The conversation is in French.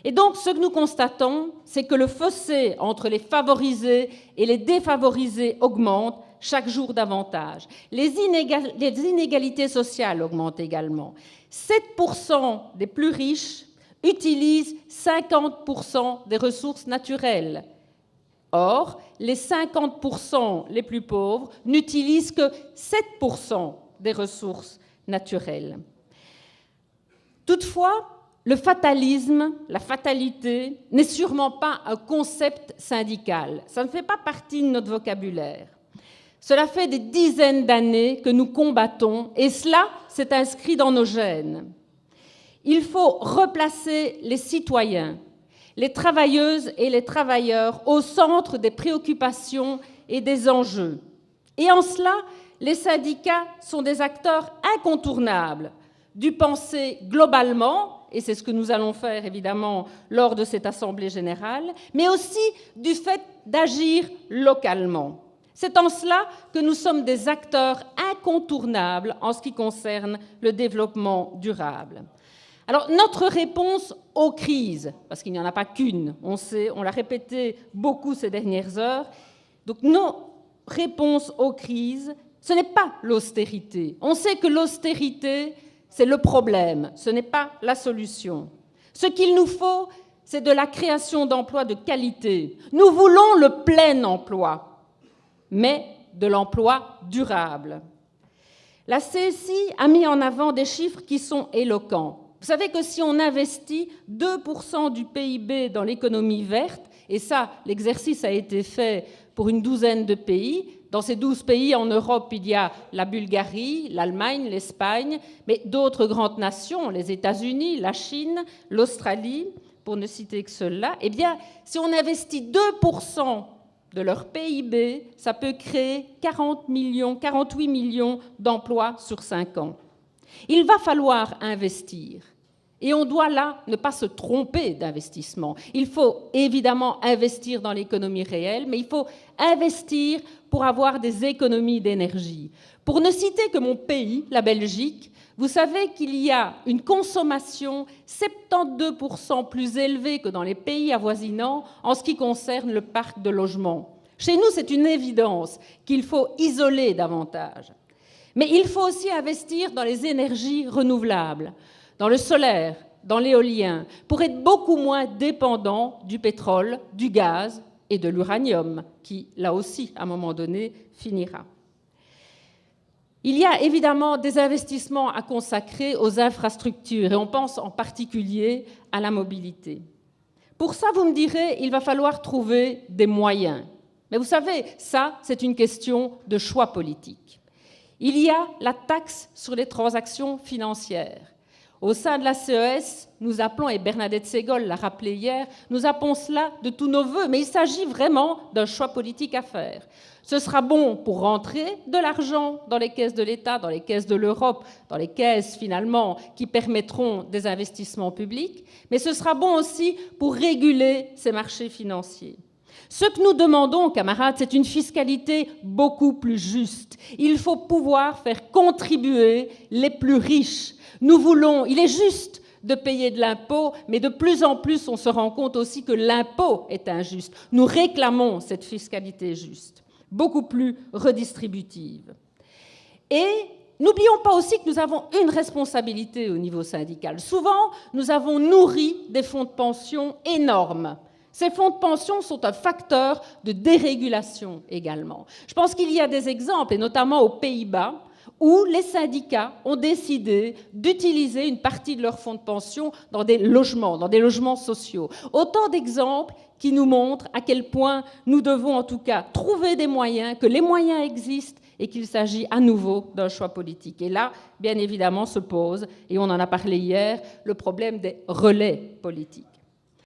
Et donc, ce que nous constatons, c'est que le fossé entre les favorisés et les défavorisés augmente chaque jour davantage. Les inégalités sociales augmentent également. 7% des plus riches utilisent 50% des ressources naturelles. Or, les 50% les plus pauvres n'utilisent que 7% des ressources naturelles. Toutefois, le fatalisme, la fatalité, n'est sûrement pas un concept syndical. Ça ne fait pas partie de notre vocabulaire. Cela fait des dizaines d'années que nous combattons, et cela s'est inscrit dans nos gènes. Il faut replacer les citoyens, les travailleuses et les travailleurs au centre des préoccupations et des enjeux. Et en cela, les syndicats sont des acteurs incontournables du penser globalement, et c'est ce que nous allons faire évidemment lors de cette Assemblée générale, mais aussi du fait d'agir localement. C'est en cela que nous sommes des acteurs incontournables en ce qui concerne le développement durable. Alors, notre réponse aux crises, parce qu'il n'y en a pas qu'une, on l'a répété beaucoup ces dernières heures, donc nos réponses aux crises, ce n'est pas l'austérité. On sait que l'austérité, c'est le problème, ce n'est pas la solution. Ce qu'il nous faut, c'est de la création d'emplois de qualité. Nous voulons le plein emploi, mais de l'emploi durable. La CSI a mis en avant des chiffres qui sont éloquents. Vous savez que si on investit 2% du PIB dans l'économie verte, et ça, l'exercice a été fait pour une douzaine de pays, dans ces 12 pays en Europe, il y a la Bulgarie, l'Allemagne, l'Espagne, mais d'autres grandes nations, les États-Unis, la Chine, l'Australie, pour ne citer que ceux-là, eh bien, si on investit 2% de leur PIB, ça peut créer 48 millions d'emplois sur 5 ans. Il va falloir investir. Et on doit là ne pas se tromper d'investissement. Il faut évidemment investir dans l'économie réelle, mais il faut investir pour avoir des économies d'énergie. Pour ne citer que mon pays, la Belgique, vous savez qu'il y a une consommation 72% plus élevée que dans les pays avoisinants en ce qui concerne le parc de logement. Chez nous, c'est une évidence qu'il faut isoler davantage. Mais il faut aussi investir dans les énergies renouvelables, dans le solaire, dans l'éolien, pour être beaucoup moins dépendant du pétrole, du gaz et de l'uranium, qui, là aussi, à un moment donné, finira. Il y a évidemment des investissements à consacrer aux infrastructures, et on pense en particulier à la mobilité. Pour ça, vous me direz, il va falloir trouver des moyens. Mais vous savez, ça, c'est une question de choix politique. Il y a la taxe sur les transactions financières. Au sein de la CES, nous appelons, et Bernadette Ségol l'a rappelé hier, nous appelons cela de tous nos voeux, mais il s'agit vraiment d'un choix politique à faire. Ce sera bon pour rentrer de l'argent dans les caisses de l'État, dans les caisses de l'Europe, dans les caisses finalement qui permettront des investissements publics, mais ce sera bon aussi pour réguler ces marchés financiers. Ce que nous demandons, camarades, c'est une fiscalité beaucoup plus juste. Il faut pouvoir faire contribuer les plus riches. Nous voulons, il est juste de payer de l'impôt, mais de plus en plus, on se rend compte aussi que l'impôt est injuste. Nous réclamons cette fiscalité juste, beaucoup plus redistributive. Et n'oublions pas aussi que nous avons une responsabilité au niveau syndical. Souvent, nous avons nourri des fonds de pension énormes. Ces fonds de pension sont un facteur de dérégulation également. Je pense qu'il y a des exemples, et notamment aux Pays-Bas, où les syndicats ont décidé d'utiliser une partie de leurs fonds de pension dans des logements sociaux. Autant d'exemples qui nous montrent à quel point nous devons en tout cas trouver des moyens, que les moyens existent et qu'il s'agit à nouveau d'un choix politique. Et là, bien évidemment, se pose, et on en a parlé hier, le problème des relais politiques.